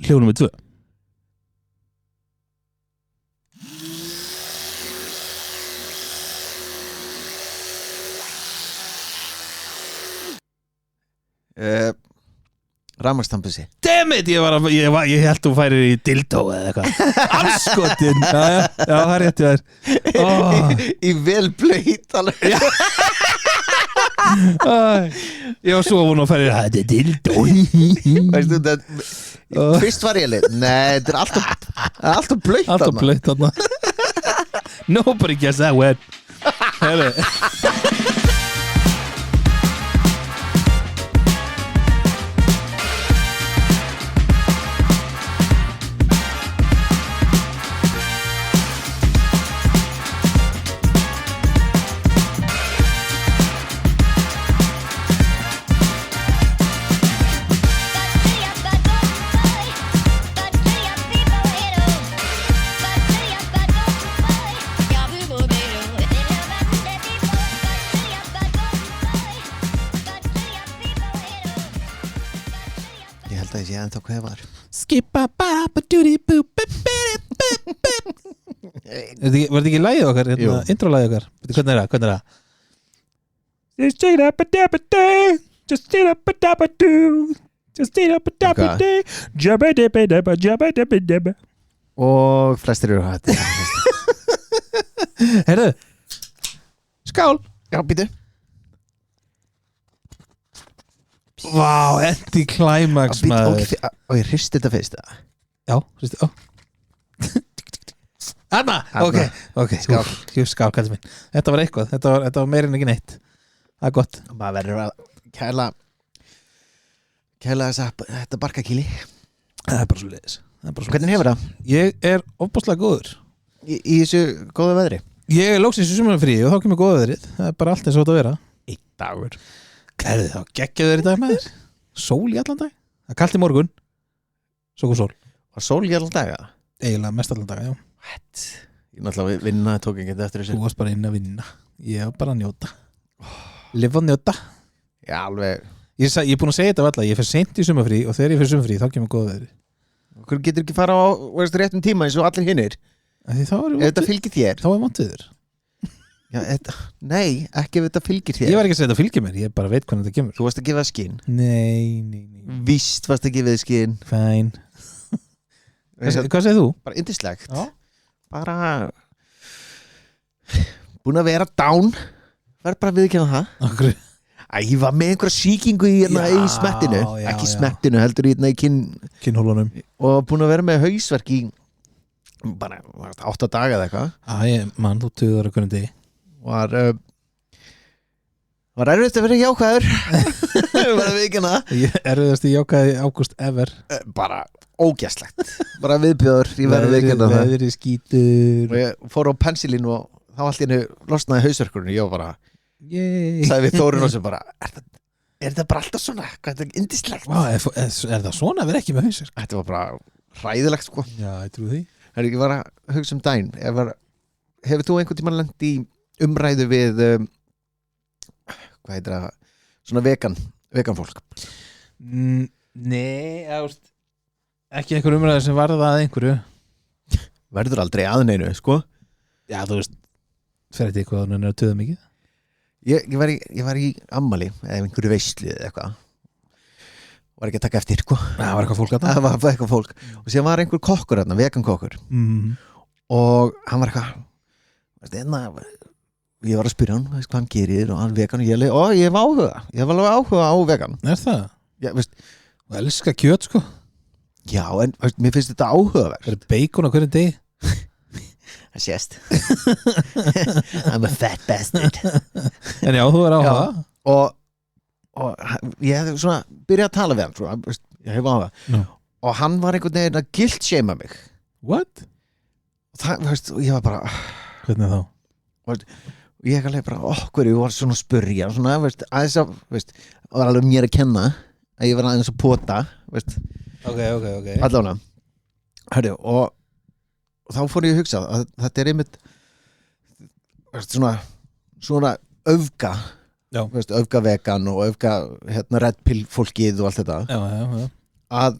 hljóð númer 2 Rafmagnstampusi. Dammit, ég held þú færir í dildó eða eitthvað Anskotin Já, það er rétt ég Í vel blöyt alveg. Ég var svo vona að færir þetta er dildó Veistu þetta fyrst var ég leið. Nei, þetta er alltaf blöyt. Alltaf blöyt þarna Nobody gets that wet Herri Ég ennþá hvað var Var þetta ekki lagið okkar? Intro-lagið okkar? Hvernig er það? Just sit up a dabba-doo Just sit up a dabba-doo Just sit up a dabba-doo Jabba-dabba-dabba Jabba-dabba-dabba Og flestir eru hætti. Herðu Skál Já, býtu. Vá, anti-climax maður Og ég hristi þetta fyrst. Já, hristi Anna, ok Skál, kallið minn Þetta var eitthvað, þetta var meira en ekki neitt Það er gott Maður verður að kæla þetta barkakýli. Það er bara svo leiðis Hvernig hefur það? Ég er ofbáslega góður Í þessu góða veðri? Ég er lóksins í sumarfrí og þá kemur góða veðrið Það er bara allt eins og þetta að vera Einn dagur. Gæði þá, geggjaðu þeir í dag með þér Sól í allan dag Það er kalt í morgun Svo kom sól Var sól í allan daga? Eiginlega mest allan dag, já What? Ég náttúrulega vinna, tók ekki eftir þessu. Þú varst bara inn að vinna Ég var bara að njóta Lifa og njóta Já, alveg. Ég er búin að segja þetta alltaf Ég fer seint í sumarfrí og þegar ég fer sumarfrí þá kemur góða veðrið Okkur getur ekki fara á réttum tíma eins og allir hinnir. Ef þetta fylgir þér. Þá er montiður Já, nei, ekki ef þetta fylgir þér. Ég var ekki að segja þetta fylgir mér Ég bara veit hvernig þetta kemur Þú varst að gefa skinn. Nei Víst varst að gefa skinn. Fæn Hvað segir þú? Bara yndislegt. Já. Bara búin að vera down. Verð bara að viðurkenna það. Okkur Ég var með einhverja sýkingu í smettinu. Ekki smettinu, heldur í Kinnhólunum og búin að vera með hausverk í bara 8 daga eða eitthvað. Mann, þú tuður að hvernig degi var erfitt að vera jákvæður. Bara viðurkenna það. Erfiðasti jákvæði ágúst ever Bara ógæslegt. Bara viðbjóður. Ég verð að viðurkenna það. Veðri skítur Og ég fór á pensilín og þá allt í hennu losnaði hausverkurinn. Ég var bara sagði við Þórun og sem bara er þetta bara alltaf svona? Hvað er þetta yndislegt? Er það svona að vera ekki með hausverk? Þetta var bara hræðilegt sko. Já, ég trú því Ég var að hugsa daginn. Hefur þú einhvern tímann lent í umræðu við hvað heitir það? Svona vegan fólk? Nei, ekki einhver umræðu sem varða að einhverju Verður aldrei að neinu, sko. Já, þú veist fer þetta eitthvað að nefna töða mikið Ég var í ammali eða einhverju veislu eða eitthvað. Var ekki að taka eftir, sko. Það var eitthvað fólk að það var eitthvað fólk. Og síðan var einhver kokkur þarna, vegan kokkur. Og hann var eitthvað ég var að spyrja hann hvað hann gerir og hann vegan og ég hef áhuga. Ég hef alveg áhuga á vegan. Er það? Já, veist. Þú elskar kjöt, sko. Já, en veist, mér finnst þetta áhugavert. Það er bacon á hverjum degi. Það sést. I'm a fat bastard. En já, þú er áhuga. Og ég hef svona byrjað að tala við hann svona, ég hef áhuga. Og hann var einhvern veginn að guilt-shamea mig. What? Og það, veist, og ég var bara hvernig þá? Og ég alveg bara, hverju var svona að spyrja svona, veist, aðeins að, veist, og var alveg mér að kenna að ég var aðeins að pota, veist. Ok. Allavega. Hörru, og þá fór ég að hugsa að þetta er einmitt svona öfga, veist, öfga vegan og öfga red pill fólkið og allt þetta. Já. Að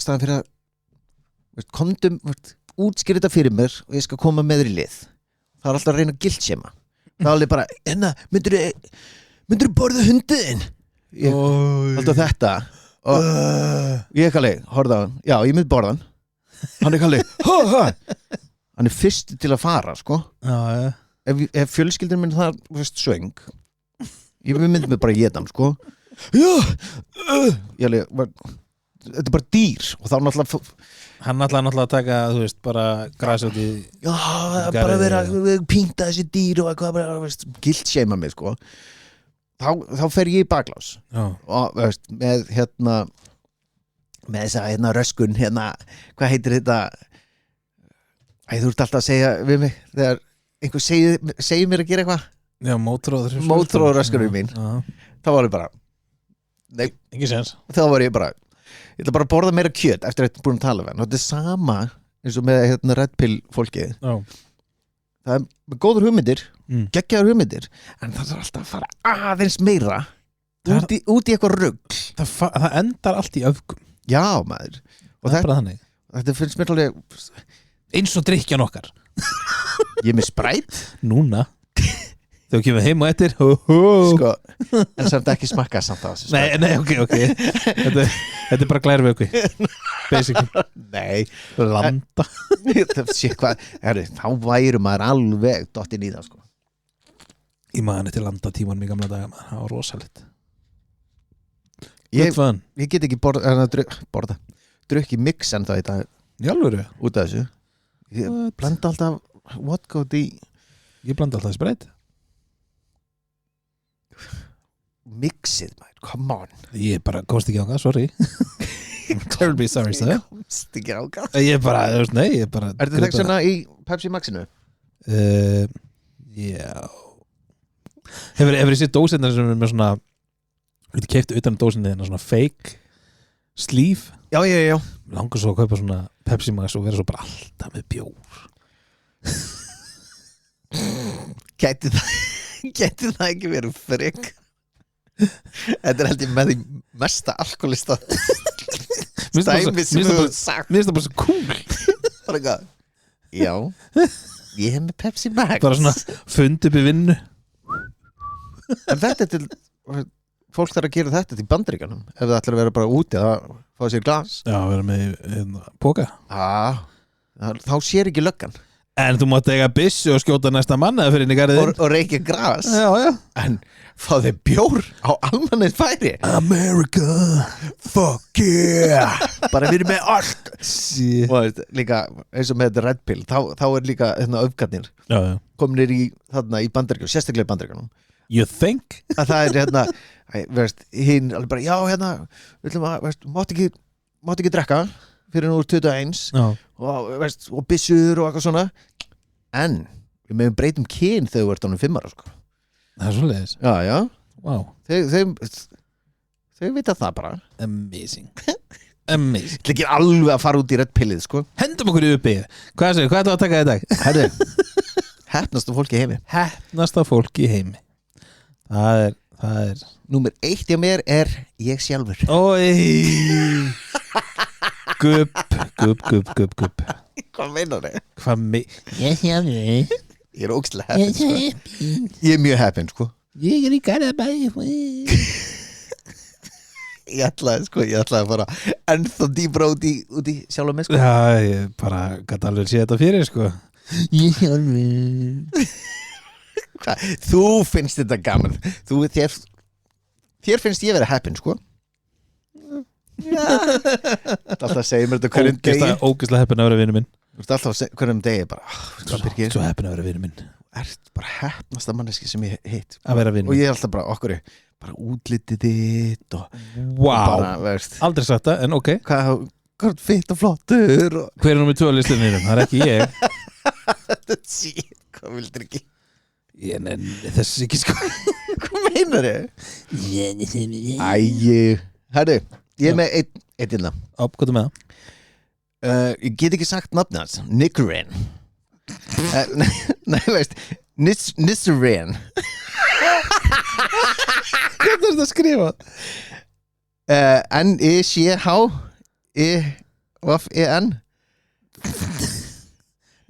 staðan fyrir að kondum, útskýr þetta fyrir mér og ég skal koma með þér í lið. Það er alltaf að reyna að gildsema. Það er alveg bara, myndirðu borða hundin? Alltaf þetta og ég er kalli, horfði á hann, já ég myndi borða hann. Hann er kalli, hann er fyrst til að fara, sko. Já. Ef fjölskyldin minn það svöng, ég myndi mig bara éta hann, sko. Já, þetta er bara dýr og þá náttúrulega hann náttúrulega að taka, þú veist, bara græs út í bara vera pínta þessi dýr og eitthvað bara, gildsheima mig, sko. Þá fer ég í baklás og með þessa röskun hvað heitir þetta þú ert alltaf að segja við mig þegar einhver segir mér að gera eitthvað mótróðröskunum mín þá var ég bara nei, ekki sens þá var ég bara ég ætla bara að borða meira kjöt eftir að ég er búin að tala við hann og þetta er sama eins og með Red Pill fólkið það er með góður hugmyndir geggjaður hugmyndir en það er alltaf að fara aðeins meira út í eitthvað rugl það endar allt í öfgum já maður og þetta finnst mér alveg eins og drikkjan okkar ég er með Sprite núna þegar við kemum heim og eftir sko, en samt ekki smakka samt á þessu nei, ok þetta er bara glærvöku basically nei, landa þá væri maður alveg dottinn í það sko. Ég man eftir landatíman í gamla daga það var rosalegt ég get ekki borða drukki mix en það í dag Jálfuru? Út af þessu ég blanda alltaf vodka út í ég blanda alltaf Sprite mixið maður, come on ég bara komst ekki á það, sorry terribly sorry sir komst ekki á það ég bara, nei ég bara er þetta svona í Pepsi Maxinu? Já hefur ég séð dósirnar sem er með svona þú keypti utan dósinni svona fake sleeve já langar svo að kaupa svona Pepsi Max og vera svo bara alltaf með bjór gæti það ekki verið frek þetta er held ég með því mesta alkoholista stæmi sem þú sagt mér finnst það bara svo cool já ég hef með Pepsi Max bara svona fund upp í vinnu en þetta er til fólk þarf að gera þetta til Bandaríkjunum ef það ætlar að vera bara úti að fá sér glas já, vera með póka þá sér ekki löggan en þú mátt eiga byssu og skjóta næsta manna fyrir inn í garðin og reykja gras já. En fá þeir bjór á almannið færi America fuck yeah bara við erum með allt og líka eins og með þetta Red Pill þá er líka öfgarnir kominir í Bandaríkjunum sérstaklega í Bandaríkjunum you think að það er hinn alveg bara já við ætlum að mátt ekki drekka fyrir nú 21 og byssur og eitthvað svona en við meðum breytum kyn þegar við ertum 5 ára sko. það er svoleiðis já wow. þau vita það bara amazing það ekki alveg að fara út í Red Pillið sko. hendum okkur í uppi hvað er það að taka í dag? heppnasta fólk í heimi heppnasta fólk í heimi það er númer 1 hjá mér er ég sjálfur gubb hvað meinar þau? ég sjálfur ég er ógeðslega heppin sko. ég er mjög heppin sko. ég er í Garðabæ ég ætlaði að fara ennþá dýbra út í sjálf mig sko. já, ég bara gæti alveg sé þetta fyrir sko. ég sjálfur þú finnst þetta gaman þér finnst ég vera heppin sko alltaf segir mér þetta hverjum degi ógeðslega heppin að vera vinur minn þú ert alltaf hverjum degi bara svo heppin að vera vinur minn ert bara heppnasta manneski sem ég hitt að vera vinur og ég er alltaf bara okkur bara útlitið þitt og wow bara, aldrei sagt það en ok hvað fitt og flottur og... hver er nummer 2 á listinni það er ekki ég hvað vildur ekki ég nenni þess ekki sko hvað meinar ég herru ég er með eitt innan hvað er með það? Ég get ekki sagt nafnið hans Nicaran nei veist Nicaran hvernig er þetta að skrifa? N-I-C-H N-I-T-I-R-I-N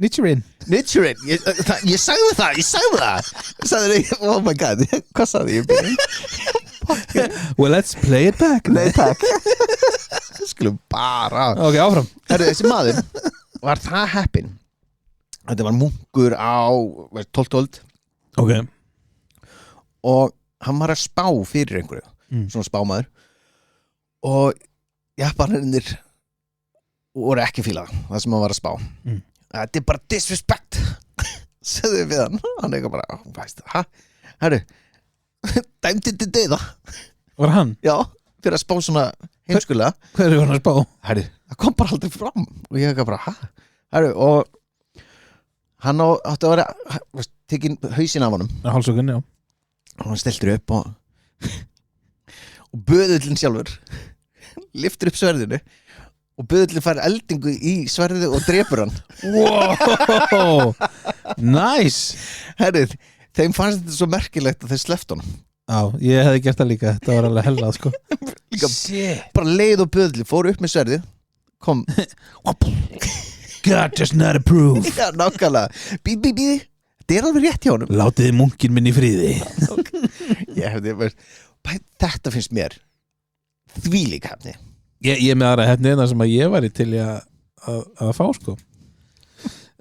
Nichirin ég sagði það Ég sagði, oh my god Hvað sagði ég? Well, let's play it back. Nei, takk Skulum bara Ok, áfram. Herru, þessi maður var það heppinn. Þetta var munkur á 12. Ok. Og hann var að spá fyrir einhverju Svona spámaður Og Japanarnir voru ekki fíla það sem hann var að spá Þetta er bara disrespect Segðu við hann Hann eitthvað bara, veist það Herru, dæmdi til deyða Var hann? Já, fyrir að spá svona heimskulega Hver var hann að spá? Herru, það kom bara aldrei fram Og ég eitthvað bara, Herru, og hann átti að vera Tekinn hausinn af honum Hálsökun, já. Og hann steltur upp og böðullin sjálfur lyftir upp sverðinu og böðullin fær eldingu í sverðinu og drepur hann. Wow. Nice. Herru, þeim fannst þetta svo merkilegt að þeir slepptu hann. Já, ég hefði gert það líka. Þetta var alveg hellað, sko. Líka, bara leið og böðullin fór upp með sverðið kom God does not approve. Já, nákvæmlega. Bí þetta er alveg rétt hjá honum. Látiði munkinn minn í friði. Ég hefði veist þetta finnst mér þvílík hefni. Ég með aðra hefni það sem að ég væri til að fá sko.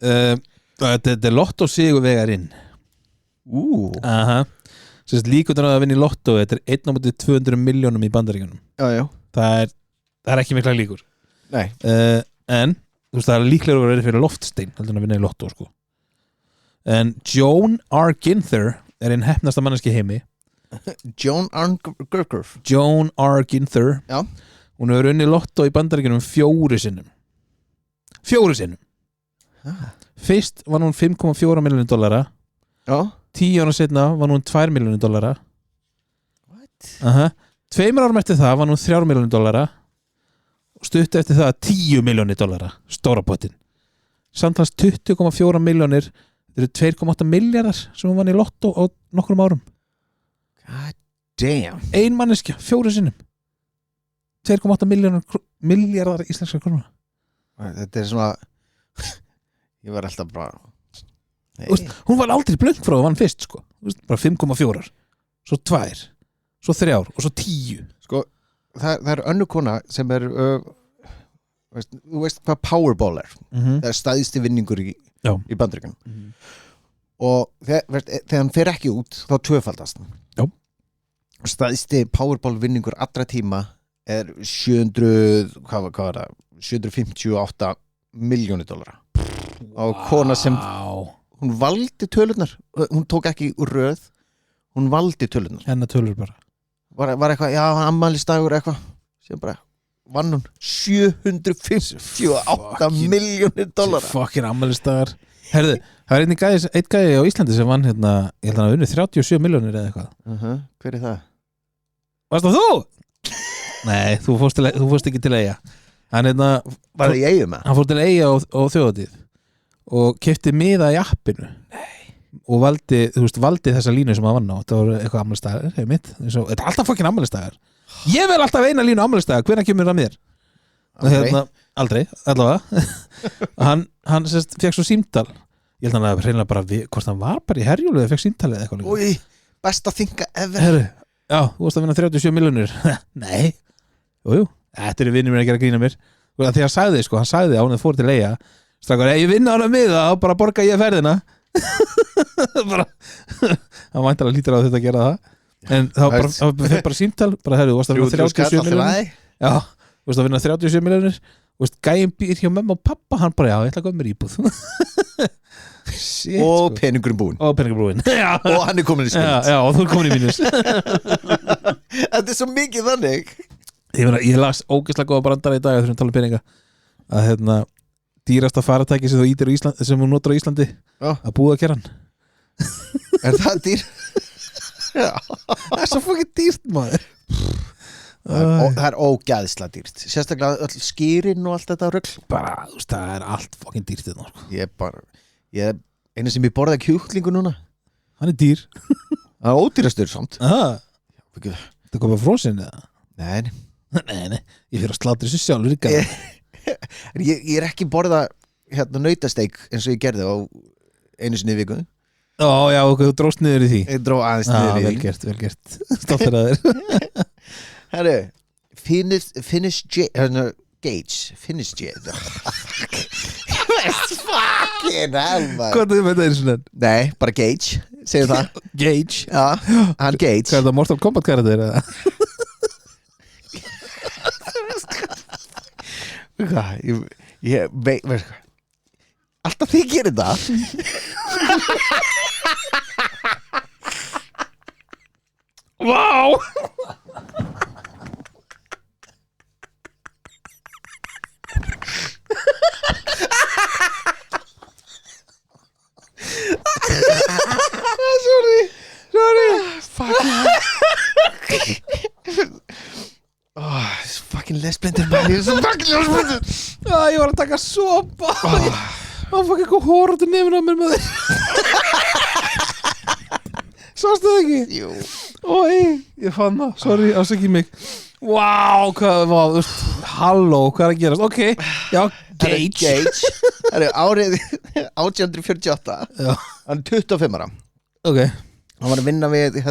Þetta er lotto sigur vegarinn. Aha. Sérst líkundur að vinna í lotto. Þetta er 1,200 milljónum í Bandaríkjunum. Já. Það er ekki mikla líkur. Nei. En þú veist það er líklega að vera fyrir loftstein heldur en að vinna í lotto sko. En Joan R. Ginther er einn heppnasta manneski heimi. Joan R. Ginther. Já. Hún hefur unnið lotto í Bandaríkjunum 4 sinnum. 4 sinnum. Fyrst var hún $5,4 milljónir. Já. 10 ára setna var hún $2 milljónir. What? 2 árum eftir það var hún $3 milljónir. Stutt eftir það $10 milljónir. Stóra pottin. Samtals 20,4 milljónir. Þetta eru 2,8 miljardar sem hún vann í lotto á nokkrum árum. God damn. Ein manneskja, 4 sinnum. 2,8 miljardar íslenskar króna. Þetta er svona ég var alltaf bara hún var aldrei blöng frá að vann fyrst sko. Bara 5,4 svo 2, svo 3 og svo 10 sko, það er önnur kona sem er þú veist hvað Powerball er það er stæðsti vinningur í Bandaríkjunum og þegar hann fer ekki út þá tvöfaldast hann. Já. Stæðsti Powerball vinningur allra tíma er 758 milljónir dollara og kona sem hún valdi tölurnar hún tók ekki úr röð hún valdi tölurnar hennar tölur bara var eitthvað, já, afmælisdagur eitthvað sem bara vann hún 758 milljónir dollara fucking afmælisdagar. Herðu, það er einn gæði á Íslandi sem vann hérna, ég held að hann unnið 37 milljónir eða eitthvað. Hver er það? Varst það þú? Nei, þú fórst ekki til Eyja. Hann hérna var það í Eyju með? Hann fór til Eyja á þjóðatíð og keypti miða í appinu. Nei. Og valdi þessa línu sem hann vann á. Þetta voru eitthvað afmælisdagar, þetta er alltaf fucking afmælisdagar. Ég vel alltaf eina línu afmælisdagar, hvenær kemur það mér? Aldrei, allavega. hann fekk svo símtal. Ég held að hann reynilega bara hvort hann var bara í Herjólfi eða fekk símtalið eða eitthvað. Új, besta þinga ever. Herru, já, þú varst að vinna 37 milljónir. Nei. Jú, þetta er vinnir mér að gera grína mér. Þegar hann sagði á hann að fór til Eyja strákar, ég vinna hann að miða og bara borga ég ferðina. Bara hann væntanlega hlýtur á þetta að gera það. En þá fekk bara símtal bara herru, þú varst að vinna 37 milljónir. Já, þú varst að vinna 37 milljónir. Gæinn býr hjá mamma og pappa, hann bara, já, ég ætla að koma mér íbúð. Shit, og peningurinn búinn. Og hann er komin í skuld. Já, og þú er komin í mínus. Þetta er svo mikið þannig. Ég las ógeðslega góða brandara í dag þegar við tala um peninga að dýrasta faratæki sem þú ítir á Íslandi sem þú notar á Íslandi að búða að kera hann. Er það dýr? Já. Það er svo fucking dýrt maður. Það er ógæðslega dýrt. Sérstaklega öll skýrin og allt þetta rugl. Bara, þú veist, það er allt fucking dýrt þetta. Einu sem ég borðaði kjúklingu núna. Hann er dýr. Það er ódýrastur samt. Þetta kom að frósin eða? Nei, Nei, ég fyrir að slátra þessu sjálfur í garð. Ég er ekki borða nautasteik eins og ég gerði á einu sinni í viku. Já, ok, þú dróst niður í því. Ég dró aðeins niður í því. Vel gert. Stoltur að þér. Herru, Finish Gage. Fucking hell, man. Hvað er það með það einu svona? Nei, bara Gage, segir það. Gage. Já, hann Gage. Hvað er það, Mortal Kombat karakter eða? Ég veit hvað. Alltaf þið gerir það. Vá! Sorry. Fucking lesblindur, man. Ég Ég var að taka sopa. Það var eitthvað hórat í nefn á mér með þér. Sástu það ekki? Jú. Ég fann það, sorry, ásækki mig. Vá, hvað var, þú veist, halló, hvað er að gerast? Ok, já, Gage. Það er árið 1848. Já. Hann er 25 ára. Ok. Hann var að vinna við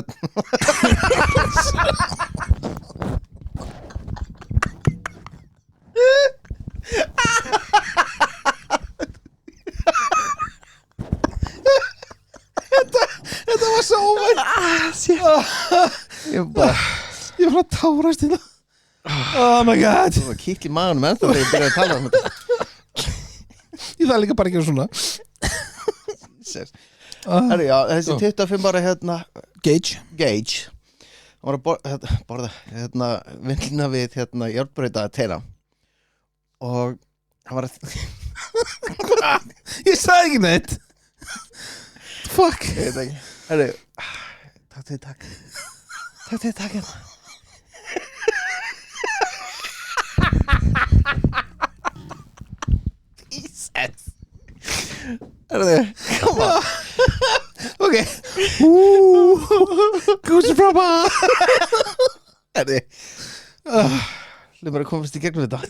Þetta var svo óvænt. Ég var að tárast í það. Oh my god. Það var kýtt í maðunum ennþá þegar ég byrjaði að tala um þetta. Ég það líka bara að gera svona. Herru, já, þessi 25 ára Gage. Hann var að borða vinna við járnbrauta teina. Og hann var að Ég sagði ekki neitt. Fuck. Ég veit ekki. Herru, takk hérna. Jesus. Herru, come on. Ok. Gúsi frábá. Herru, mér að komast í gegnum þetta.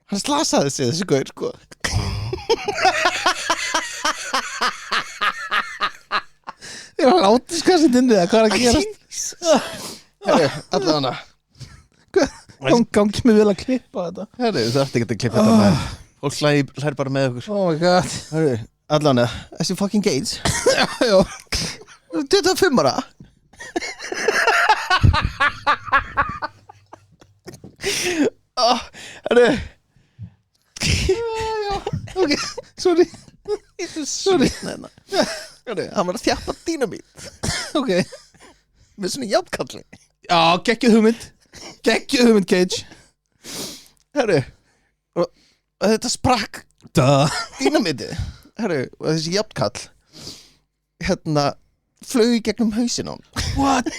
Hann slasaði sig þessi gaur, sko. Ég er látiskassinn inni það, hvað er að gerast? Herru, allavega Gangi mig vel að klippa þetta. Herru, þú þarft ekki að klippa þetta með. Fólk hlær bara með okkur. Oh my god. Herru, allavega, þessi fucking Gates. Já. 25 ára. Herru. Já, ok, sorry. Herru, hann var að þjappa dínamít. Ok. Með svona jafnkalli. Já, geggjuð hugmynd, Gage. Herru, og þetta sprakk dínamítið. Herru, og þessi jafnkall flög í gegnum hausinn á hann. What?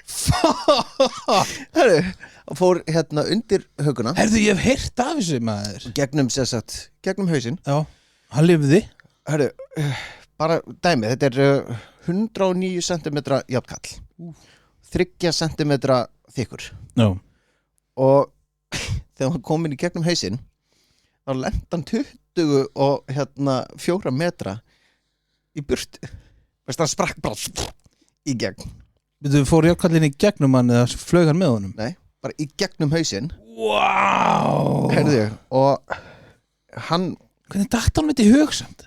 Fuck. Herru, hann fór undir höguna. Herðu, ég hef heyrt af þessu maður. Gegnum hausinn. Já, hann lifði. Herru, bara dæmi, þetta er 109 cm jafnkall. 3 cm þykkur. Já. Og þegar hann kom inn í gegnum hausinn, þá lenti hann 20 og 4 metra í burtu. Veist, hann sprakk bara í gegn. Þú fór jafnkallinn í gegnum hann eða flög hann með honum? Nei, bara í gegnum hausinn. Wow. Herðu, og hann hvernig datt hann með þetta í hug samt?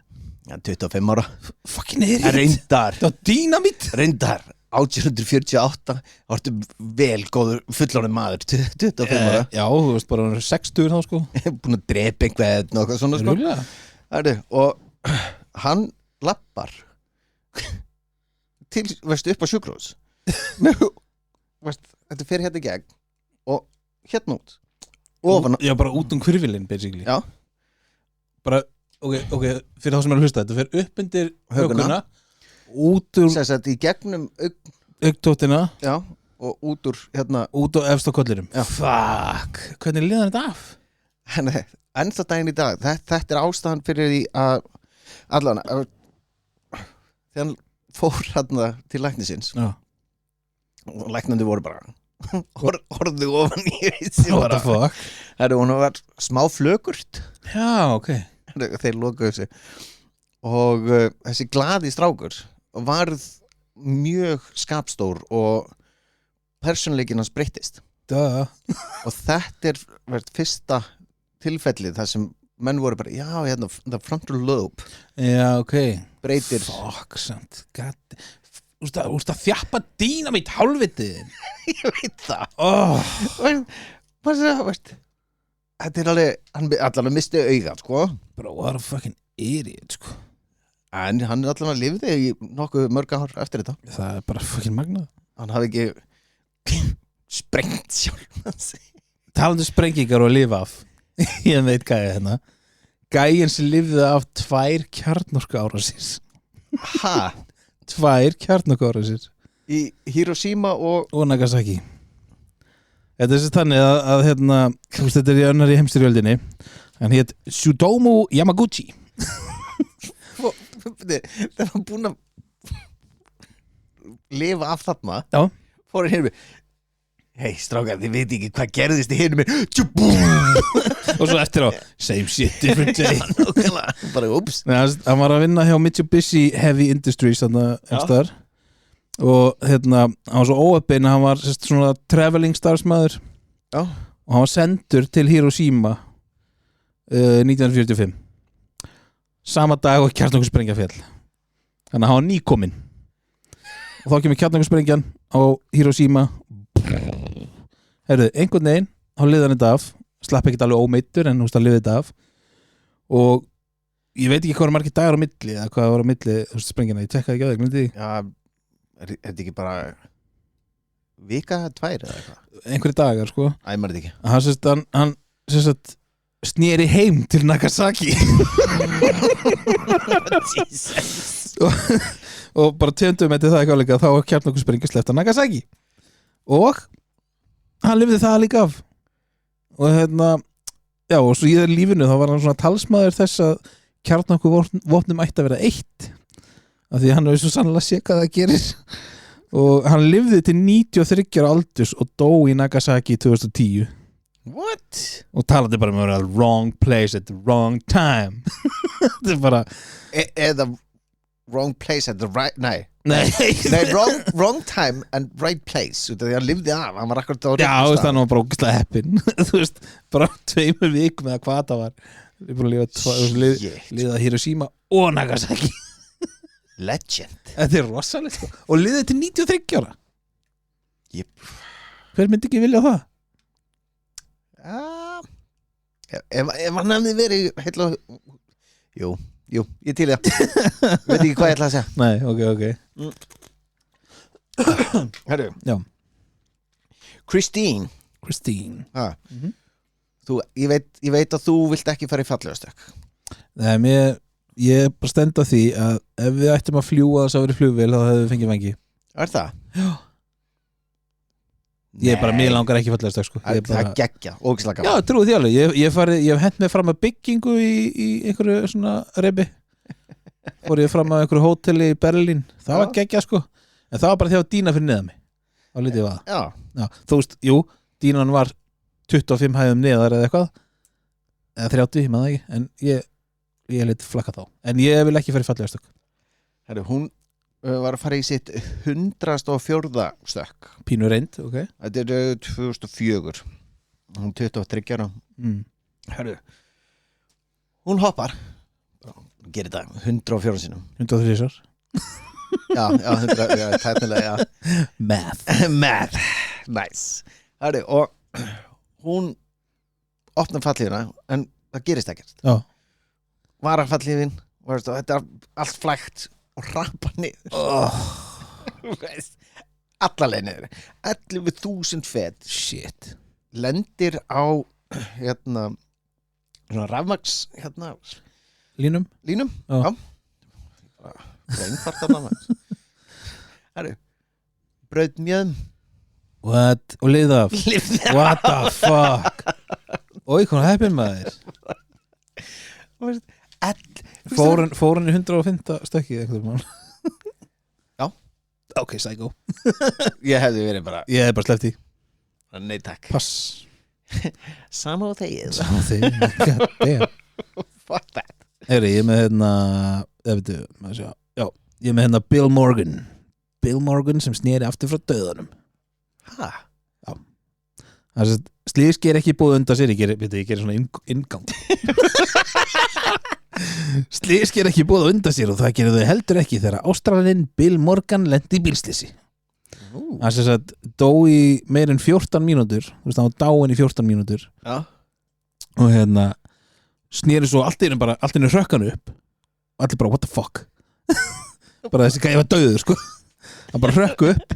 Já, 25 ára. Fucking idiot. Reyndar. Það var dínamít. Reyndar. 1848. Það vartu vel góður fullorðinn maður. 25 ára. Já, þú veist bara 60 þá sko. Búin að drepa einhvern og svona sko. Herðu, og hann lappar til, veist, upp á sjúkrahús. Veist, þetta fer hérna í gegn og hérna út. Ofan. Já, bara út hvirfilinn basically. Já. Bara ok, fyrir þá sem er að hlusta þetta fer upp undir höguna út úr sett í gegnum augtóttina, já, og út úr út á efst á kollinum. Fuck, hvernig liðan þetta af? Ennþá daginn í dag, þetta er ástæðan fyrir því að allan þegar hann fór til læknisins, já, og læknandi voru bara horfðu ofan í þessi What the fuck? Hún var smá flökurt. Já, ok. Þeir lokuðu þessi og þessi glaði strákur varð mjög skapstór og persónuleikinn hans breyttist og þetta verið fyrsta tilfellið þar sem menn voru bara, já, hérna, the frontal lobe já, ok breytir fuck, sant úrst að þjappa dínamít hálfvitiðin ég veit það þetta alveg hann allavega misti auga, sko bro, what a fucking idiot, sko en hann allavega lifði í nokkuð mörg ár eftir þetta það bara fucking magnað hann hafi ekki sprengt sjálf talandi sprengingar og lifa af ég veit hvað ég hérna gæinn sem lifði af 2 kjarnorkuárásir ha? 2 kjarnorkuárásir Í Hiroshima og Nagasaki þetta er þannig að hérna, þetta í önnari heimsstyrjöldinni hann hét Tsutomu Yamaguchi það var búin að lifa af þarna já fór hérna hei strákar, þið veit ekki hvað gerðist í hérna og svo eftir á same shit, different day bara ups hann var að vinna hjá Mitsubishi Heavy Industries þar og hérna, hann var svo óöppin hann var svona traveling starfsmæður já og hann var sendur til Hiroshima 1945 sama dag og kjarnorkusprengja féll þannig að hann var nýkominn og þá kemur kjarnorkusprengjan á Hiroshima einhvern veginn þá liði hann þetta af slapp ekkert alveg ómeiddur en hann liði þetta af og ég veit ekki hvað var margir dagar á milli eða hvað var á milli sprengjana, ég tekkaði ekki á það já, er þetta ekki bara vika 2 eða eitthvað einhverjir dagar sko maður þetta ekki hann sneri heim til Nagasaki og bara tjöndum eftir það ekki áleika þá var kjarnorkusprengja sleppt á Nagasaki og hann lifði það líka af og hérna já og svo í það lífinu þá var hann svona talsmaður þess að kjarnorkuvopnum ætti að vera 1 af því hann hefur svo sannlega séð hvað það gerir og hann lifði til 93 ára aldurs og dó í Nagasaki 2010 what? og talaði bara með að vera wrong place at the wrong time þetta er bara eða wrong place at the right nei, wrong time and right place því að hann lifði af, hann var akkurat á já, hann var bara ógeðslega heppinn þú veist, bara 2 vikum eða hvað það var ég búin að liða Hiroshima og Nagasaki legend þetta er rosalegt sko. og liðið til 93 ára yep. hver myndi ekki vilja það? ef hann hefði verið heitla jú, ég til það veit ekki hvað ég ætla að segja nei, ok herru já. Christine ég veit að þú vilt ekki fara í fallegastök nei, ég bara stend á því að ef við ættum að fljúa þess að vera flugvél þá hefðu við fengið vengi er það? já ég er bara, mér langar ekki fallegastök sko. það geggja, ógislega já, trúið því alveg, ég hef hent mig fram að byggingu í einhverju svona reybi fór ég fram að einhverju hóteli í Berlín það var geggja sko en það var bara því að dýna fyrir neða mig þá lítið var já, þú veist, jú, dýnan var 25 hæðum neðar eða eitthvað eða 30, ég maður það ekki en ég lítið flakka þá en ég vil ekki fara í fallegastök herru, hún var að fara í sitt 104. stökk pínu reynd, ok þetta er 2004 hún 23 ára herru, hún hoppar gerir þetta 104 sinum 103 já, 100, já, tætnilega math, nice herru, og hún opnar fallífina en það gerist ekkert já varar fallífin og þetta er allt flægt og rappa niður allaleg niður 11.000 fet shit lendir á hérna svona rafmagns hérna línum já reynfartarna herru braut mjöðum what og liðið af what the fuck oi, hvað heppin maður fór hann í 105 stökki já ok, psycho ég hefði verið bara ég hef bara sleppt í Nei takk Pass Sama og þegið God damn Fuck that Ég er með ég er með Bill Morgan sem sneri aftur frá dauðanum Hæ? Slíðsk er ekki búið undan sér ég gerir svona inngang Slíðsk er ekki búið undan sér og það gerir þau heldur ekki þegar Ástralinn Bill Morgan lendi í bílslýsi hann sem sagt dó í meir en 14 mínútur hann var dáinn í 14 mínútur og sneri svo allt í einu rökkan upp og allir bara what the fuck bara þessi gæði var dauður sko hann bara rökku upp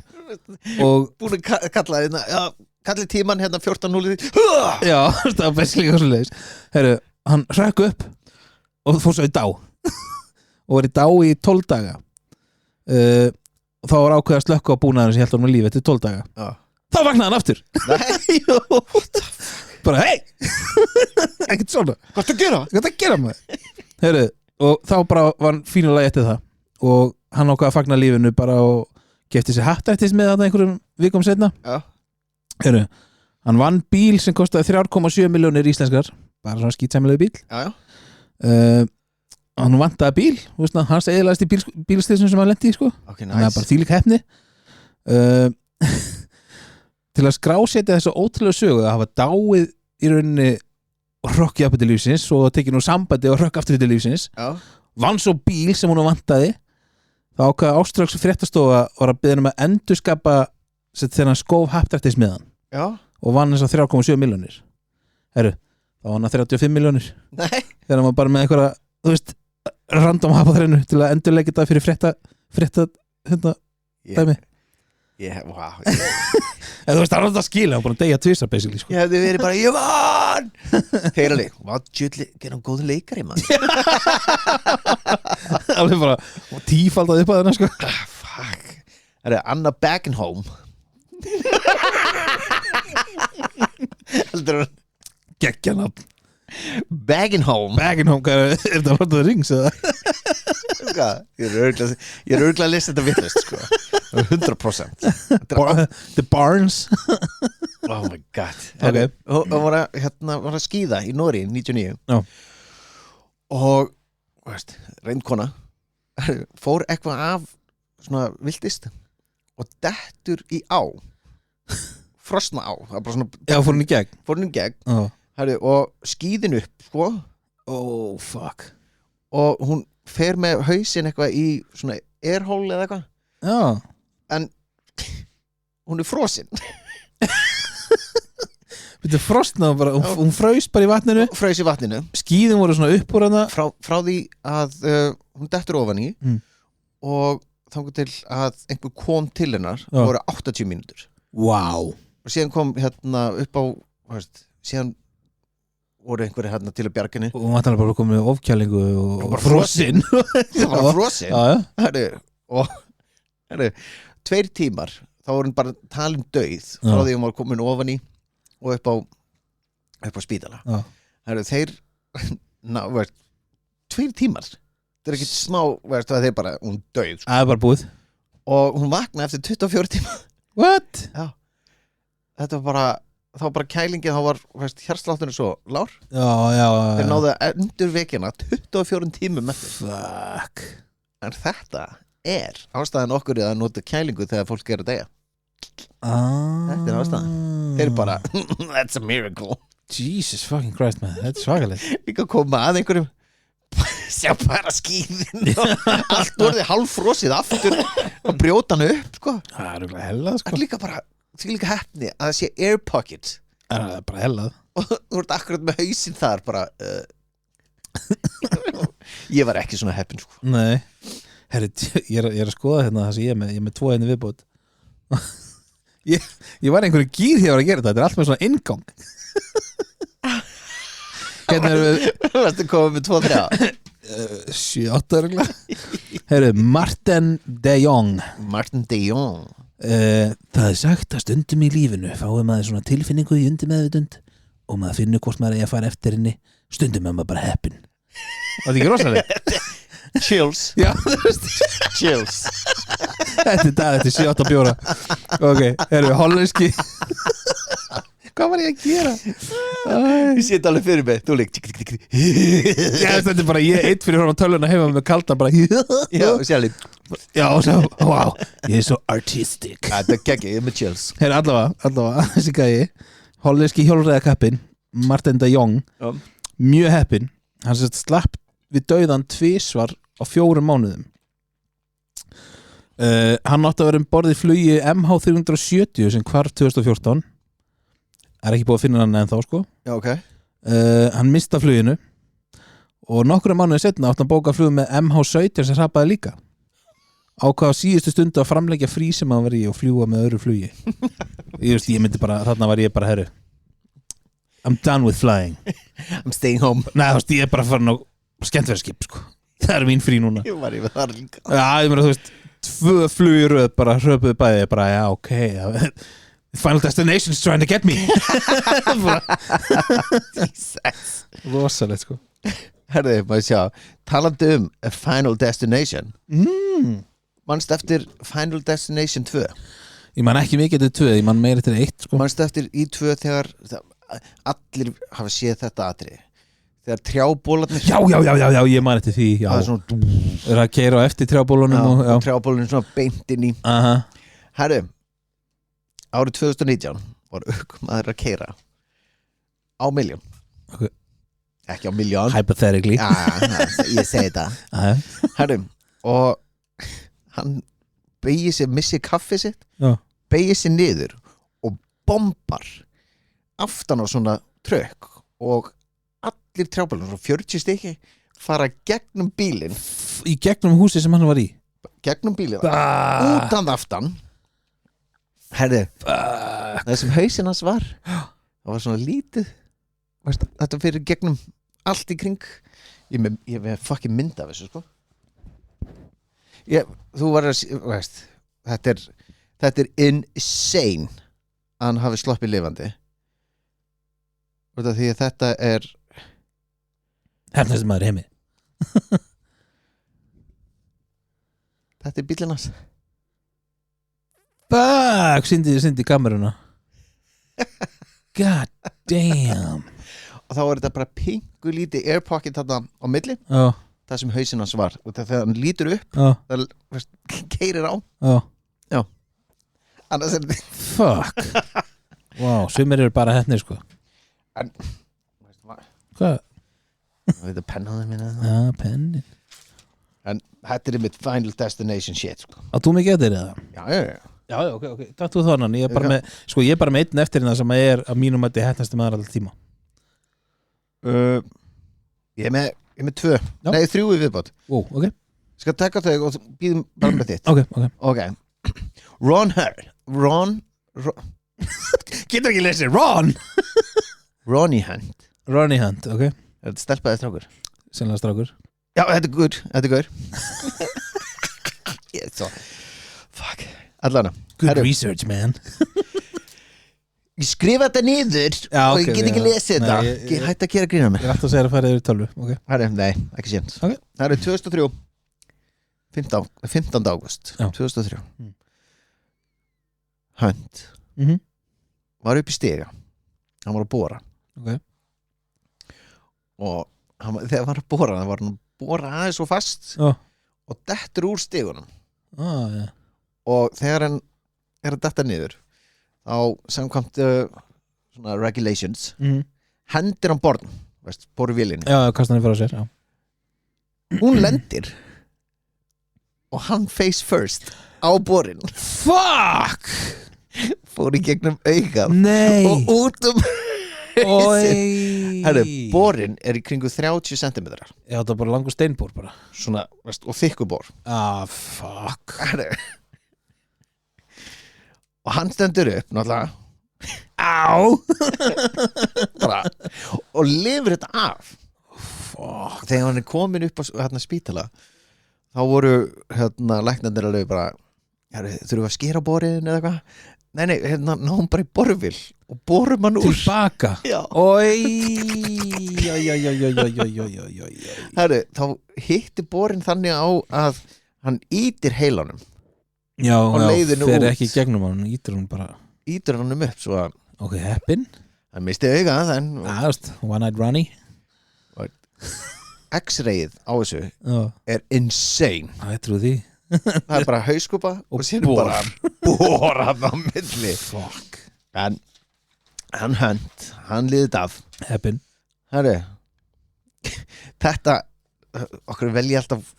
og búin að kalla kalli tíman 14.0 já, það var basically eitthvað svoleiðis herru, hann rökku upp og fór svo í dá og var í dá í 12 daga og þá var ákveð að slökka á búnaðurinn sem held honum lífi eftir 12 daga þá vaknaði hann aftur bara hei ekkert svona Hvað það gera maður herru, og þá bara var hann fínulega eftir það og hann ákvað að fagna lífinu bara og keypti sér hattrættis með þetta einhverjum vikum setna herru, hann vann bíl sem kostaði 3,7 milljónir íslenskar bara svona skítsæmilegu bíl hann vantaði bíl hans eðlaðist í bílslýsum sem hann lendi í sko okay, hann er bara þvílík heppni til að skrásetja þessu ótrúlega sögu að hafa dáið í rauninni og rökk jafnir til lífsins og tekið nú sambandi og rökk aftur til lífsins vann svo bíl sem hún vantaði þá ákvaði Ástralsk fréttastofa var að biðja um að endurskapa þegar hann skóf happdrættis með hann og vann þess að 3,7 milljónir herru, þá vann hann 35 milljónir þegar hann var bara með einhverja þú veist, random hapaðrænu til að endurleggja þetta fyrir frétta dæmi wow þú veist, það er alltaf að skila hann bara degja tvisar basically sko. Ég hefði verið bara, ég vann Heyrali, hvað djúli er hann góður leikari maður alveg bara tífaldað upp að þarna sko fuck Það er Anna Bagenholm Heldur hann geggjanafn Bagenholm, er þetta Lord of the Rings eða? Ég er örgulega að lesa þetta vitlaust sko 100% The Barnes Oh my god okay. Hún var að skíða í Nóri 99 og reyndkona fór eitthvað af svona viltist og dettur í á frosna á fór hún í gegn og skíðin upp sko fuck og hún fer með hausinn eitthvað í svona airhole eða eitthvað en hún er frosin Þetta frosna bara, hún fraus bara í vatninu skíðin voru svona upp úr hana frá því að hún dettur ofan í og þangur til að einhver kom til hennar voru 80 mínútur wow. Og síðan kom upp á síðan voru einhverju til að bjarginni og hann bara komið með ofkælingu og frosinn það var frosinn og 2 tímar þá voru hann bara talin dauð frá því hún var komin ofan í og upp á spítala þeir 2 tímar það er ekki smá það er bara hún dauð það er bara búið og hún vaknaði eftir 24 tíma what? Já þetta var bara kælingið þá var hjartslátturinn svo lár þeir náðu að endur vekina 24 tímum eftir fuck en þetta er ástæðan okkur að nota kælingu þegar fólk er að deyja þetta er ástæðan þeir bara that's a miracle Jesus fucking Christ man þetta er svakalegt líka koma að einhverjum sjá bara skíðin og allt orðið hálffrosið aftur og brjóta hann upp sko. það er alveg hellað sko. það er líka bara því líka heppni að það sé air pocket það er bara hellað og þú ert akkurat með hausinn þar bara ég var ekki svona heppin sko. nei herri, ég er að skoða það sem ég er með 2 viðbót ég var einhverju gýr þegar ég var að gera þetta er allt með svona ingang hérna erum við þú varst að koma með 2-3 7-8 herri, Martin de Jong það er sagt að stundum í lífinu fáið maður svona tilfinningu í undirmeðvitund og maður finnur hvort maður er að fara eftir henni stundum er maður bara heppin var þetta ekki rosalega? chills já, chills þetta er 7-8 bjóra ok, erum við hollenski Hvað var ég að gera? Ég sé þetta alveg fyrir mig. Þú lík Já, þetta er bara ég eitt fyrir horfum á tölvuna heima með kaldan bara Já, sérlega Já, og svo, wow, ég er svo artistic Þetta er geggi, ég er með chills Heyr, allavega, þessi gæi hollenski hjólreiðakappinn Martin de Jong mjög heppinn, hann sett slapp við dauðan tvisvar á 4 mánuðum hann átti að vera borð í flugi MH370 sem hvarf 2014 er ekki búið að finna hann ennþá sko Já, ok hann mista fluginu og nokkru mánuði setna átti hann bóka flug með MH17 sem hrapaði líka ákvað á síðustu stundu að framleggja frí sem hann var í og fljúga með öðru flugi ég myndi bara, þarna var ég bara herru I'm done with flying I'm staying home Nei, þú veist, ég er bara farin á skemmtverðarskip sko. Það er mín frí núna Ég var í þar líka Já, ég meina, þú veist, 2 flug í röð bara hröpuðu bæði, bara, já, ok Final Destination's trying to get me Jesus Rosalegt, sko Herðu, maður sjá talandi A Final Destination Manst eftir Final Destination 2 Ég man ekki mikið til 2, ég man meira til 1 sko. Manst eftir í 2 þegar allir hafa séð þetta atriði þegar trjábólarnir Já, ég man eftir því já. Það er svona Er að keyra á eftir trjábólunum og trjábólunum svona beint inn í Herru, árið 2019 var maður að keyra á milljón okay. Ekki á milljón Hypothetically Ég segi þetta Herru, og hann beigir sér, missir kaffið sitt beigir sér niður og bombar aftan á svona trökk og allir trjábólur, 40 stykki fara gegnum bílinn Í gegnum húsi sem hann var í gegnum bílinn, útan aftan herri það sem hausinn hans var það var svona lítið þetta fyrir gegnum allt í kring ég með fucking mynd af þessu sko þú var að veist, þetta er insane að hann hafi sloppið lifandi því að þetta er Hefnast maður heimi þetta er bíllinn hans Fuck, syndi kameruna God damn og þá er þetta bara pingu lítið air pocket þarna á milli það sem hausinn hans var og þegar hann lítur upp það keyrir á já annars er þetta fuck wow, sumir eru bara heppnir sko en hvað? Þetta er pennaðið minna Já, pennin en þetta er mitt Final Destination shit sko Að þú mikið eftir það? Já, ok Takk þú þannan, ég er bara með einn eftir hérna sem er að mínum að þetta hettnasti maður alltaf tíma Ég er með 2 Nei, 3 í viðbót ok Skal taka þau og býðum bara með þitt Ok Ron Getur ekki lesið Ron Ronnie Hunt ok Er þetta stelpaði strákur? Sennilega strákur Já, þetta er gaur Ég er svo Fuck Allana Good research man Ég skrifa þetta niður og ég get ekki lesið þetta Ég hætti að gera grína mér Ég ætti að segja að fara yfir 12 Herri, nei, ekki sént Það er 2003 15. ágúst 2003 Hunt var upp í stiga hann var að bora og þegar hann var að bora var hann að bora aðeins svo fast og dettur úr stigunum og þegar hann er að detta niður þá samkvæmt svona regulations hendir hann borðin borðvélinni kastar hann fyrir á sér hún lendir og hann face first á borðin fuck fór í gegnum augað og út Herru, borinn er í kringu 30 cm Já, það er bara langur steinbor bara svona, veist, og þykku bor fuck Herru og hann stendur upp náttúrulega bara, og lifir þetta af fuck. Þegar hann er komin upp á spítala þá voru læknarnir alveg bara þurfum við að skera borinn eða eitthvað nei, náum bara í borðvél og borum hann úr tilbaka Herru, þá hitti borinn þannig á að hann ítir heilanum já, fer ekki gegnum hann ítir hann bara upp svo að ok, heppin hann misti augað en One Eyed Ronnie X-rayið á þessu er insane ég trú því það er bara hauskúpa og sér bara borað á milli fuck en hann liðið af heppin herri þetta okkur velja alltaf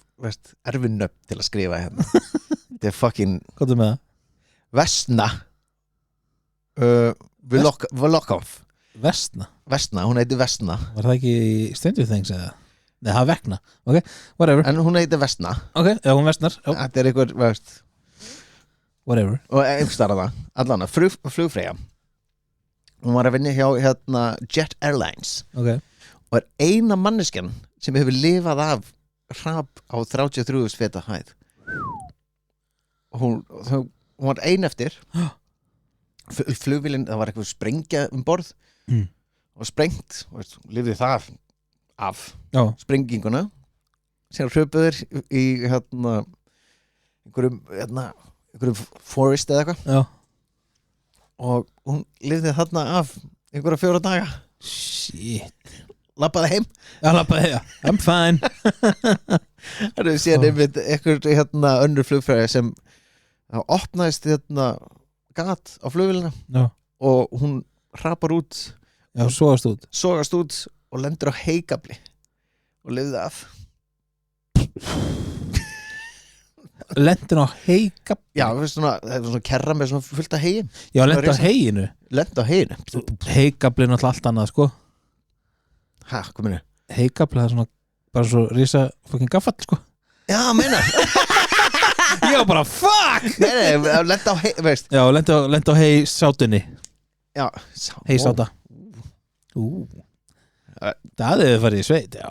erfið nöfn til að skrifa hérna þetta er fucking hvað er með það? Vesna Volokov Vesna, hún heitir Vesna var það ekki í Stranger Things eða? Nei, það vegna, ok, whatever en hún heitir Vesna ok, já, hún vestnar þetta er einhver, whatever og einhverstaðar það, allan að flugfreyja hún var að vinna hjá hérna Jet Airlines ok og er eina manneskjan sem hefur lifað af hrap á 33 feta hæð og hún var ein eftir flugvélin, það var eitthvað sprengja borð og sprengt og lifði það af sprenginguna sem hröpuður í hérna einhverjum forest eða eitthvað og hún lifði þarna af einhverja 4 daga shit labbaði heim I'm fine það er síðan einmitt einhver hérna önnur flugfræði sem opnaðist hérna gat á flugvélina og hún hrapar út sogast út og lendur á heykabli og lifði af lendur á heykabli já, það er svona kerra með svona fullt af heyin já, lendur á heyinu heykabli er náttúrulega allt annað sko hvað meina? Heykabli, það er svona bara svo risa fucking gaffall sko já, meina ég var bara fuck nei, lenda á veist já, lenda á heysátunni já, heysáta það hefur farið í sveit já.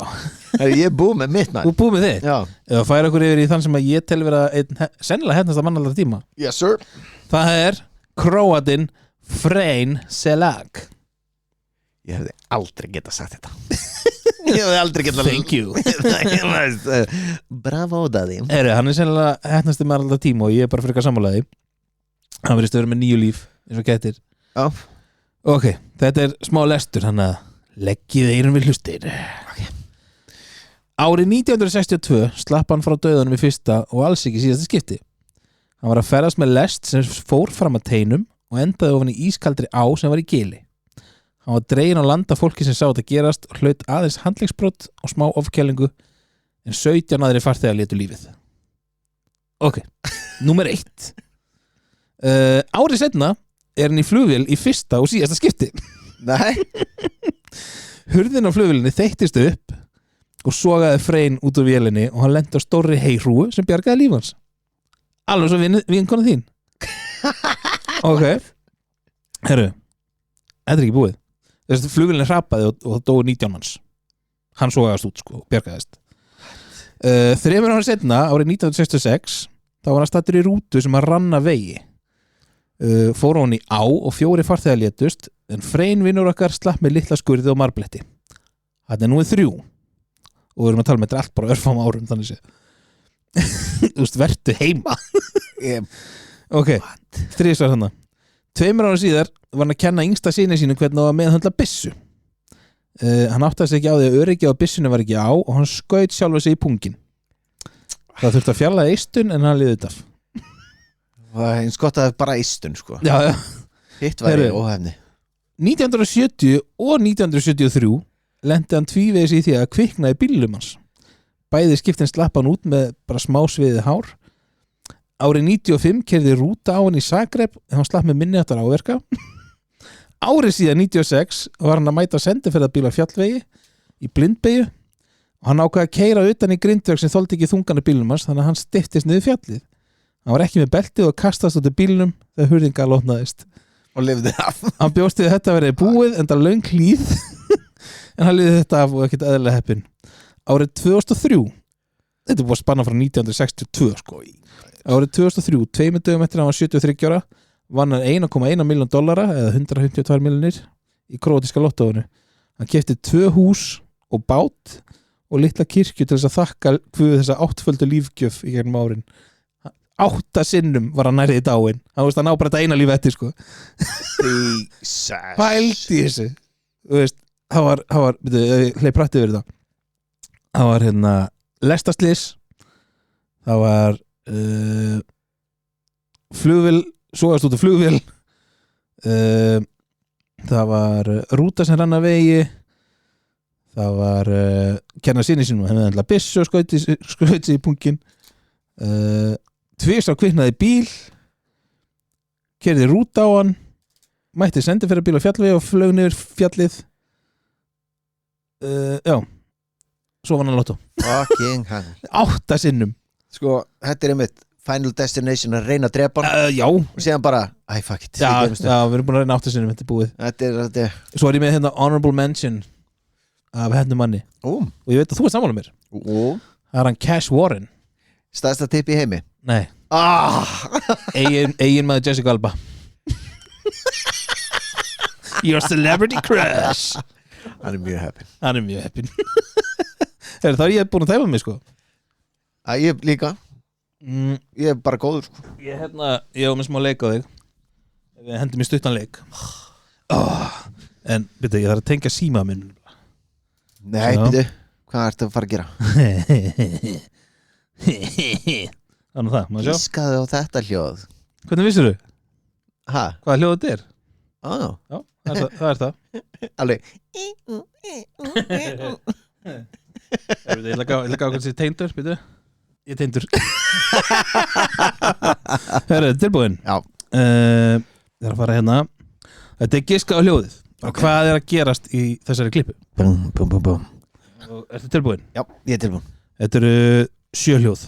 ég er búið með mitt þú búið með þitt já. ef það færi okkur yfir í þann sem að ég tel vera sennilega hefnast að mann allar tíma yes sir það er Króatinn Frein Selag ég hefði aldrei getað sagt þetta ég hefði aldrei getað thank you bravo Daði hann er sennilega hefnast að mann allar tíma og ég er bara fyrir sammálaði hann verið stöður með 9 líf eins og getur ok, þetta er smá lestur hann að leggið eirum við hlustir okay. Árið 1962 slapp hann frá dauðanum í fyrsta og alls ekki síðasta skipti hann var að ferðast með lest sem fór fram að teinum og endaði ofan í ískaldri á sem var í gili hann var dreginn á land af fólki sem sá þetta gerast og hlaut aðeins handleggsbrot og smá ofkælingu en 17 aðri farþegar létu lífið ok, númer 1 árið seinna er hann í flugvél í fyrsta og síðasta skipti nei hurðin á flugvélinni þeyttist upp og sogaði Frein út úr vélinni og hann lenti á stórri heyhrúgu sem bjargaði líf hans alveg svo vinkona þín ok herru, þetta er ekki búið þessi flugvélinni hrapaði og það dói 19 manns hann sogaðist út sko og bjargaðist 3 ára setna árið 1966 þá var hann staddur í rútu sem að ranna vegi fór hún í á og 4 farþegar létust en Frein vinnur okkar slapp með litla skurði og marbletti þetta er núið 3 og við erum að tala með allt bara örfám árum þannig séð þú veist, vertu heima ok, 3 svar þannig 2 ára síðar var hann að kenna yngsta syni sínu hvernig á að meðhöndla byssu hann áttaði sig ekki á því að öryggi á byssunni var ekki á og hann skaut sjálfur sig í pungin það þurfti að fjarlæga eistun en hann liði þetta af það er eins gott að bara eistun sko já. hitt væri óhefni 1970 og 1973 lenti hann tvívegis í því að kvikna í bílnum hans bæði skiptin slapp hann út með bara smá sviðið hár árið 95 keyrði rúta á hann í Zagreb en hann slapp með minniháttar áverka árið síðan 96 var hann að mæta sendiferðarbíl á fjallvegi í blindbeygju og hann ákvaði að keyra utan í grindverk sem þoldi ekki þungan af bílnum hans þannig að hann stiftist niður fjallið hann var ekki með beltið og kastast út af bílnum þegar hurðinga lotnaðist og lifði af hann bjóst við þetta verið búið en það löng hlýð en hann lifði þetta af og ekkert eðlilega heppin árið 2003 þetta er búið að spanna frá 1962 sko árið 2003, 2 dögum eftir að hann var 73 ára vann hann $1,1 million eða 152 milljónir í króatíska lottóinu hann keypti 2 hús og bát og litla kirkju til þess að þakka Guð þessa 8-földu lífgjöf í gegnum árin 8 sinnum var hann nærið í dáin hann ná bara þetta eina lífi eftir sko pældi þessu þú veist, hann var hlei prætti yfir þetta hann var hérna lestarslys það var flugvél sogast út af flugvél það var rúta sem rann að vegi það var kenna sinni sínum hann hefði alltaf byssu og skaut sig í punkin tvisvar kviknaði bíl keyrði rúta á hann mætti sendiferðarbíl á fjallvegi og flög niður fjallið já svo var hann lotto fucking hann 8 sinnum sko, þetta einmitt Final Destination að reyna að drepa hann já og séðan bara, fuck it já, við erum búin að reyna 8 sinnum, þetta er búið þetta er svo er ég með hérna honorable mention af hennum manni og ég veit að þú er sammála mér það er hann Cash Warren stærsta tipp í heimi nei eigin maður Jessica Alba your celebrity crush hann er mjög heppin það er ég búin að tæla mig sko ég líka ég er bara góður sko. ég var með smá leik á þig við hendum í stuttan leik en byrju, ég þarf að tengja síma minn nei, byrju, hvað ertu að fara að gera þannig það, maður sjá Ískaðu á þetta hljóð hvernig vissir þú? Ha? Hvaða hljóð þetta er? Já, það er það alveg ég ætla að gá hvernig þessi teindur byrju ég er teindur Hörru, tilbúin Já ég er að fara hérna þetta er giska á hljóðið og hvað er að gerast í þessari klippu bum, bum, bum, bum. og ertu tilbúin? Já, ég er tilbúin Þetta eru 7 hljóð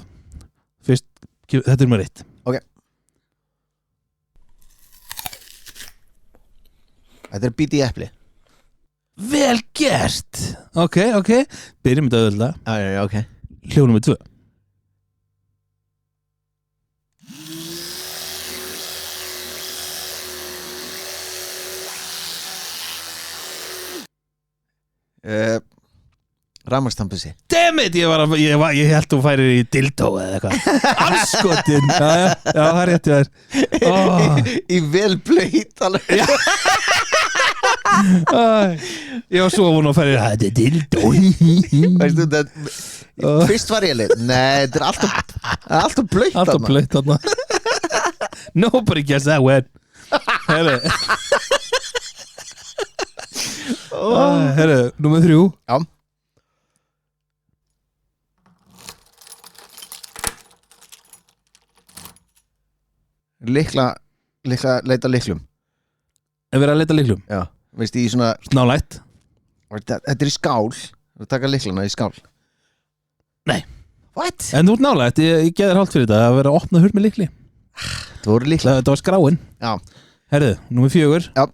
fyrst, þetta er nummer 1 Ok Þetta er bíti í epli Vel gert Ok, byrjum þetta auðvitað Já, ok Hljóð nummer 2 Rafmagnstampusi Dammit, ég held þú færir í dildó eða eitthvað Anskotin Já, það er rétt Í vel blöyt Ég var svo vonu að færir þetta er dildó Veistu þetta Fyrst var ég leið Nei, þetta er alltaf blöyt Alltaf blöyt þarna Nobody gets that wet Herru, nummer 3 Já Lykla leita lyklum Ef við erum að leita lyklum Já, veist í svona Nálægt Þetta er í skál Þú taka lyklana í skál Nei What? En þú ert nálægt, ég geði þér hálft fyrir þetta að vera að opna hurð með lykli Það voru lykla Þetta var skráin Já Herðu, númer 4 Já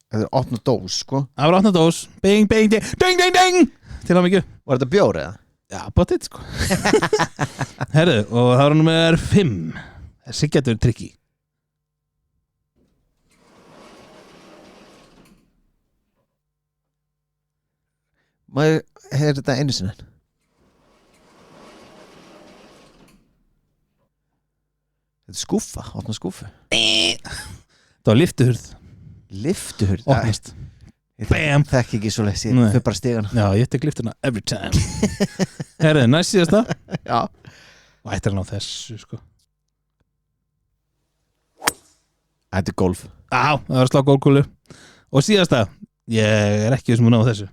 Þetta er opna dós, sko Það var opna dós Bing, bing, ding, ding, ding, ding Til að mikið Var þetta bjór eða? Já, bóttið sko Herðu, og það var nummer 5 Þessi getur trikki Maður hefur þetta einu sinni Þetta er skúffa, opna skúffu Það var lyftuhurð Lyftuhurð Opnast Bam Þekk ekki svo leys, ég fyrir bara stigana Já, ég tek lyftuna every time Herðu, næst síðasta Já Og ættir hann á þessu sko Þetta er golf Á, það var að slá gólkúlu Og síðasta Ég er ekki sem hún á þessu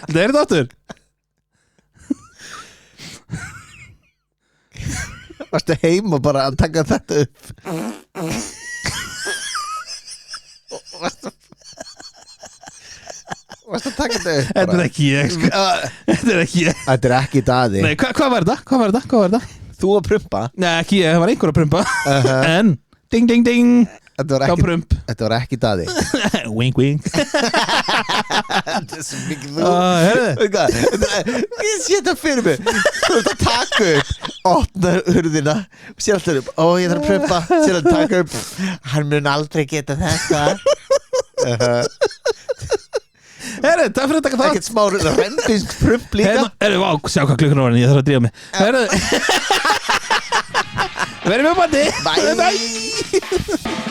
Það er þetta áttur Varstu heima bara að taka þetta upp Varstu að taka þetta upp Þetta er ekki ég sko Þetta er ekki ég Þetta er ekki Daði Nei, hvað var þetta? Hvað var þetta? Þú að prumpa Nei, ekki ég, það var einhver að prumpa En, ding, ding, ding Þetta var ekki Daði. Wink wink. Þetta er svo mikið ég sé þetta fyrir mig. Þú ert að taka upp, opna hurðina og sér alltaf upp, ég þarf að prumpa, sér að taka upp, hann mun aldrei geta þetta. Takk fyrir að taka það. Ekkert smá rembinsk prump líka. Sjá hvað klukkan var, ég þarf að drífa mig. Verðum við bandi. Bye.